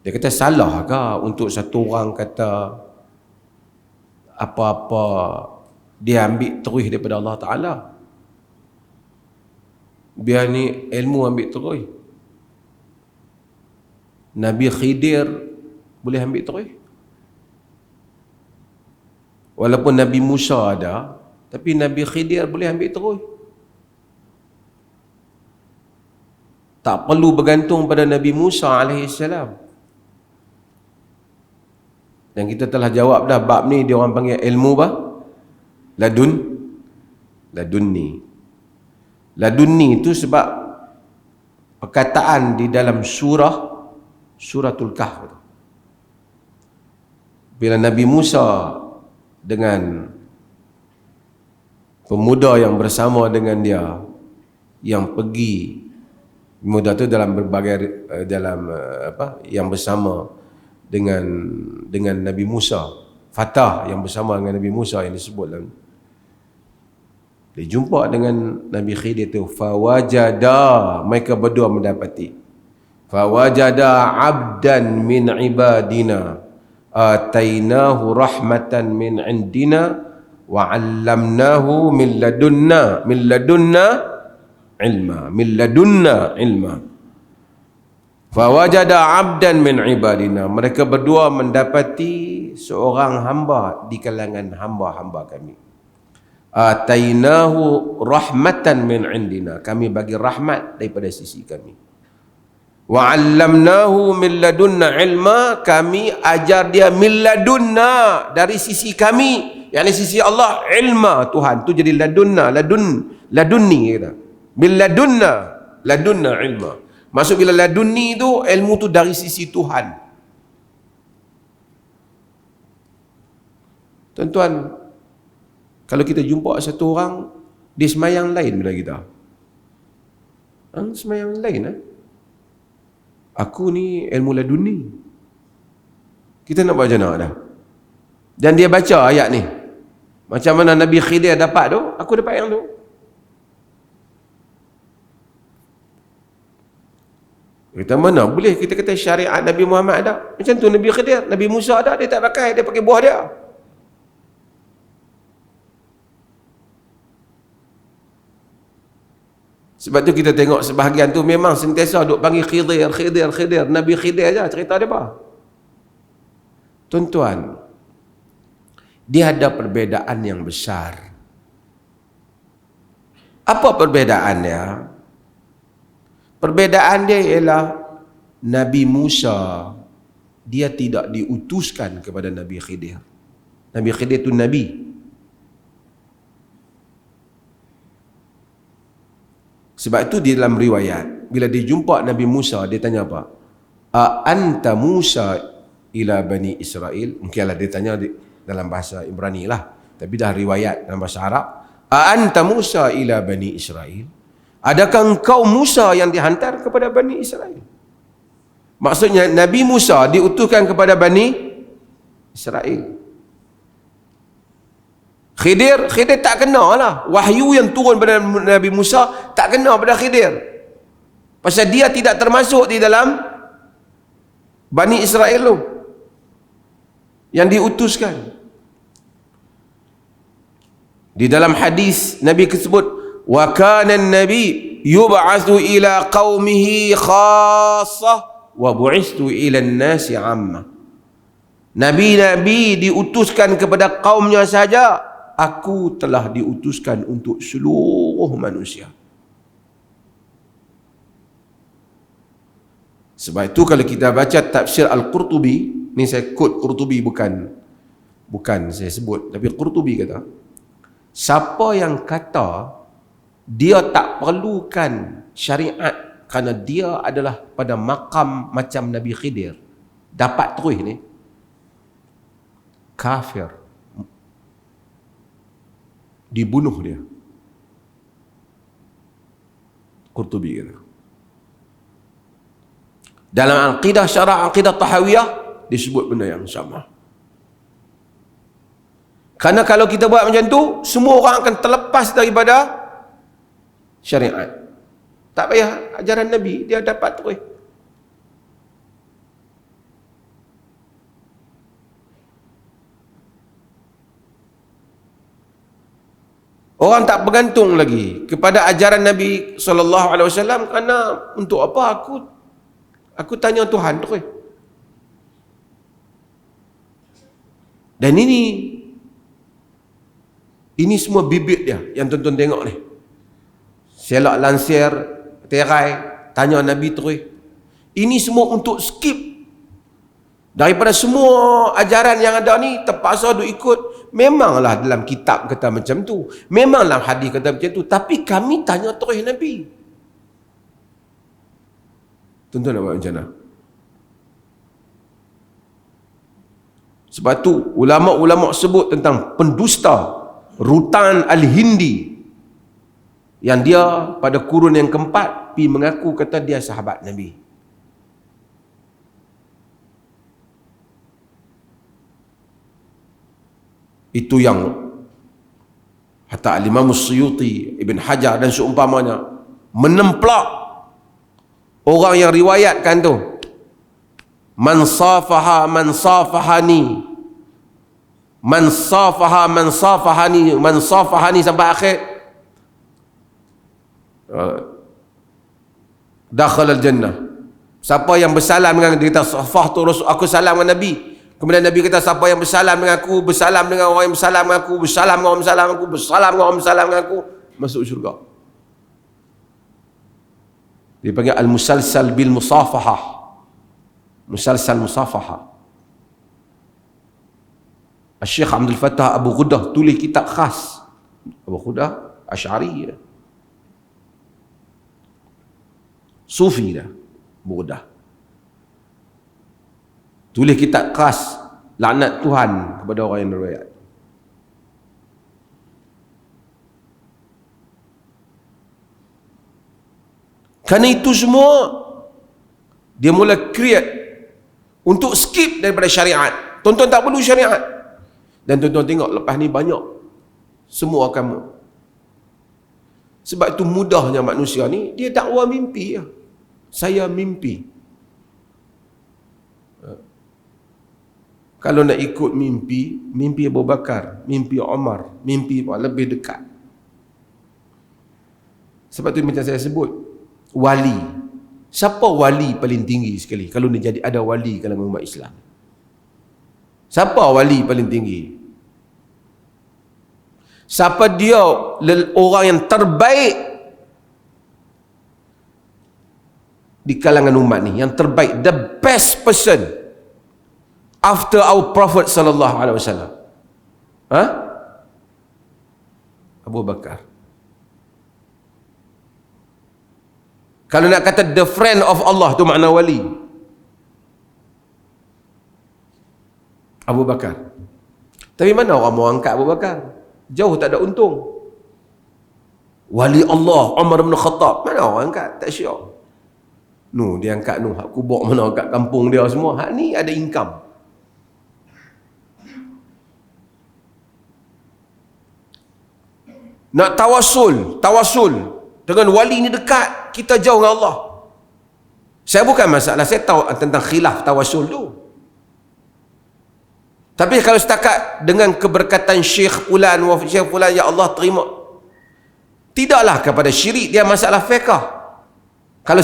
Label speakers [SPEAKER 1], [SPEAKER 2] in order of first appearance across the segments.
[SPEAKER 1] Dia kata salah ke untuk satu orang kata apa-apa dia ambil terus daripada Allah Ta'ala? Biar ni ilmu ambil terus. Nabi Khidir boleh ambil terus. Walaupun Nabi Musa ada, tapi Nabi Khidir boleh ambil terus. Tak perlu bergantung pada Nabi Musa AS. Dan kita telah jawab dah bab ni, dia orang panggil ilmu apa? Ladunni. Ladunni itu sebab perkataan di dalam suratul Kahf. Bila Nabi Musa dengan pemuda yang bersama dengan dia yang pergi, pemuda tu dalam berbagai yang bersama dengan Nabi Musa, Fatah yang bersama dengan Nabi Musa yang disebut dalam, dia jumpa dengan Nabi Khidir tu, fawajada, mereka berdua mendapati, fawajada abdan min ibadina atainahu rahmatan min indina wa 'allamnahu min ladunna ilma. Fawajada abdan min ibadina, mereka berdua mendapati seorang hamba di kalangan hamba-hamba kami. Atainahu rahmatan min indina, kami bagi rahmat daripada sisi kami. Wa 'allamnahu min ladunna ilma, kami ajar dia min ladunna, dari sisi kami, yakni sisi Allah, ilma Tuhan tu jadi ladunni kita. Min ladunna ilma. Maksud bila ladunni tu, ilmu tu dari sisi Tuhan. Tuan-tuan, kalau kita jumpa satu orang, dia semayang lain daripada kita. Semayang lain aku ni ilmu laduni. Kita nak baca nak dah. Dan dia baca ayat ni. Macam mana Nabi Khidir dapat tu, aku dapat yang tu. Kita mana boleh kita kata syariat Nabi Muhammad ada. Macam tu Nabi Khidir, Nabi Musa ada, dia tak pakai, dia pakai buah dia. Sebab tu kita tengok sebahagian tu memang sentiasa duk panggil Khidir. Nabi Khidir aja cerita dia apa. Tuan-tuan, dia ada perbezaan yang besar. Apa perbezaannya? Perbezaan dia ialah Nabi Musa, dia tidak diutuskan kepada Nabi Khidir. Nabi Khidir itu Nabi. Sebab itu di dalam riwayat, bila dia jumpa Nabi Musa, dia tanya apa? Anta Musa ila Bani Israel. Mungkinlah dia tanya dalam bahasa Ibrani lah. Tapi dah riwayat dalam bahasa Arab. Anta Musa ila Bani Israel. Adakah engkau Musa yang dihantar kepada Bani Israel? Maksudnya Nabi Musa diutuskan kepada Bani Israel. Khidir tak kena lah. Wahyu yang turun pada Nabi Musa tak kena pada Khidir. Pasal dia tidak termasuk di dalam Bani Israel tu yang diutuskan. Di dalam hadis Nabi sebut, wa kana an-nabi yub'atsu ila qaumihi khassah wa bu'istu ila an-nasi 'amma. Nabi-nabi diutuskan kepada kaumnya saja, aku telah diutuskan untuk seluruh manusia. Sebab itu kalau kita baca tafsir Al-Qurtubi, ni saya quote Qurtubi, bukan saya sebut, tapi Qurtubi kata, siapa yang kata dia tak perlukan syariat kerana dia adalah pada makam macam Nabi Khidir, dapat terus ni, kafir, dibunuh dia. Qurtubi kata. Dalam aqidah syarah, aqidah tahawiyah disebut benda yang sama. Kerana kalau kita buat macam tu, semua orang akan terlepas daripada syariat. Tak payah ajaran Nabi, dia dapat terus. Orang tak bergantung lagi kepada ajaran Nabi SAW kerana untuk apa aku tanya Tuhan tu. Dan ini semua bibit dia yang tuan-tuan tengok ni. Selak lansir, terai, tanya Nabi terus. Ini semua untuk skip daripada semua ajaran yang ada ni, terpaksa duk ikut. Memanglah dalam kitab kata macam tu, memanglah hadis kata macam tu, tapi kami tanya terus Nabi. Tuan-tuan nak buat macam mana? Sebab tu ulama-ulama sebut tentang pendusta Rutan Al-Hindi, yang dia pada kurun yang keempat pi mengaku kata dia sahabat Nabi. Itu yang hatta Al-Imam Suyuti, Ibn Hajar dan seumpamanya menemplak orang yang riwayatkan tu. Man safaha man safahani, man safaha man safahani, man safahani sampai akhir, dakhal al-jannah. Siapa yang bersalam dengan dia, kata safah tu Rasul, aku salam dengan Nabi. Kemudian Nabi kata siapa yang bersalam dengan aku, bersalam dengan orang yang bersalam dengan aku, bersalam dengan orang bersalam dengan aku, bersalam dengan orang bersalam dengan aku, masuk syurga. Dia panggil al-musalsal bil musafahah. Musalsal musafahah. Syekh Abdul Fattah Abu Ghudah tulis kitab khas. Abu Ghudah Asy'ari, Sufi dah, Abu Ghudah. Tulis kitab khas laknat Tuhan kepada orang yang riwayat. Kerana itu semua dia mula create untuk skip daripada syariat. Tuan-tuan tak perlu syariat. Dan tuan-tuan tengok lepas ni banyak semua kamu. Sebab itu mudahnya manusia ni, dia dakwa mimpi ya. Saya mimpi. Kalau nak ikut mimpi Abu Bakar, mimpi Umar, mimpi lebih dekat. Sebab tu macam saya sebut, wali. Siapa wali paling tinggi sekali kalau ni jadi ada wali kalangan umat Islam? Siapa wali paling tinggi? Siapa dia orang yang terbaik di kalangan umat ni, yang terbaik, the best person after our Prophet sallallahu alaihi wasallam? Abu Bakar. Kalau nak kata the friend of Allah tu makna wali, Abu Bakar. Tapi mana orang mau angkat Abu Bakar? Jauh tak ada untung. Wali Allah Umar bin Khattab, mana orang angkat? Tak syiok. Dia angkat hak kubur mana kat kampung dia semua. Hak ni ada income. Nak tawasul dengan wali ni dekat, kita jauh dengan Allah. Saya bukan masalah, saya tahu tentang khilaf tawasul tu. Tapi kalau setakat dengan keberkatan Syekh Fulan wa Syekh Fulan, ya Allah terima, tidaklah kepada syirik, dia masalah fiqh. Kalau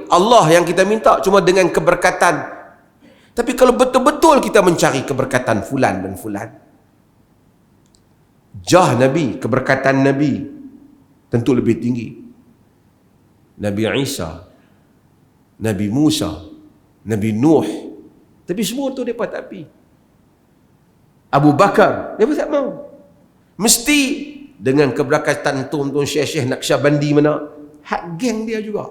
[SPEAKER 1] Allah yang kita minta cuma dengan keberkatan. Tapi kalau betul-betul kita mencari keberkatan Fulan dan Fulan, jah Nabi, keberkatan Nabi tentu lebih tinggi. Nabi Isa, Nabi Musa, Nabi Nuh, tapi semua tu mereka tak pi. Abu Bakar, dia pun tak mau. Mesti dengan keberkatan tuan-tuan Syekh Naqsyabandi mana, hak geng dia juga.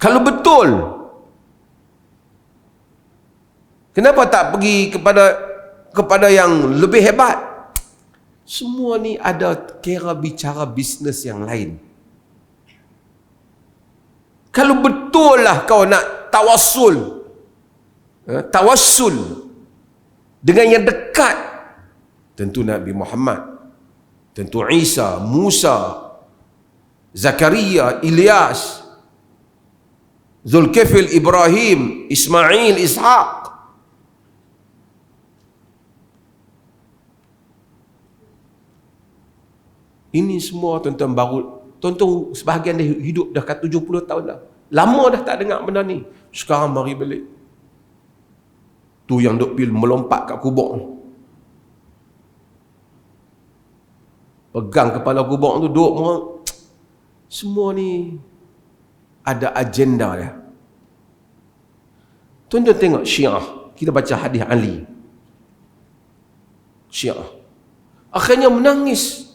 [SPEAKER 1] Kalau betul, kenapa tak pergi kepada yang lebih hebat? Semua ni ada kira bicara bisnes yang lain. Kalau betul lah kau nak tawassul dengan yang dekat, tentu Nabi Muhammad, tentu Isa, Musa, Zakaria, Ilyas, Zulkifil, Ibrahim, Ismail, Ishaq. Ini semua tuan-tuan baru, tuan-tuan sebahagian dia hidup dah kat 70 tahun dah. Lama dah tak dengar benda ni. Sekarang mari balik. Tu yang duk pil melompat kat kubur. Pegang kepala kubur tu duk semua ni ada agenda dia. Tuan-tuan tengok Syiah. Kita baca hadis Ali. Syiah. Akhirnya menangis.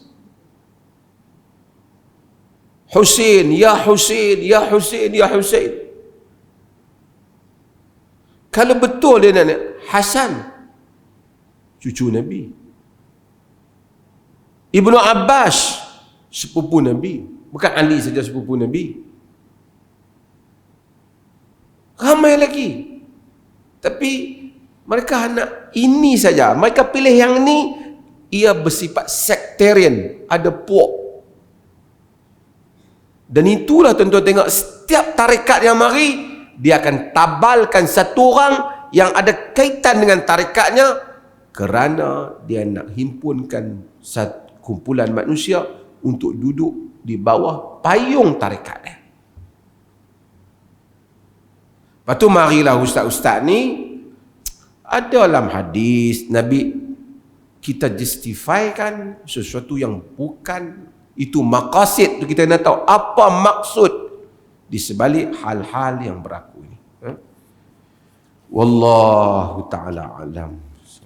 [SPEAKER 1] Husain, ya Husain, ya Husain, ya Husain. Kalau betul dia nak Hasan, cucu Nabi. Ibnu Abbas, sepupu Nabi. Bukan Ali saja sepupu Nabi. Ramai lagi. Tapi mereka nak ini saja. Mereka pilih yang ni, ia bersifat sectarian. Ada puak. Dan itulah tuan-tuan tengok, setiap tarekat yang mari, dia akan tabalkan satu orang yang ada kaitan dengan tarikatnya kerana dia nak himpunkan satu kumpulan manusia untuk duduk di bawah payung tarikat dia. Lepas tu marilah ustaz-ustaz ni, ada dalam hadis Nabi kita justifykan sesuatu yang bukan itu maqasid tu, kita nak tahu apa maksud di sebalik hal-hal yang berlaku ini. Wallahu ta'ala alam.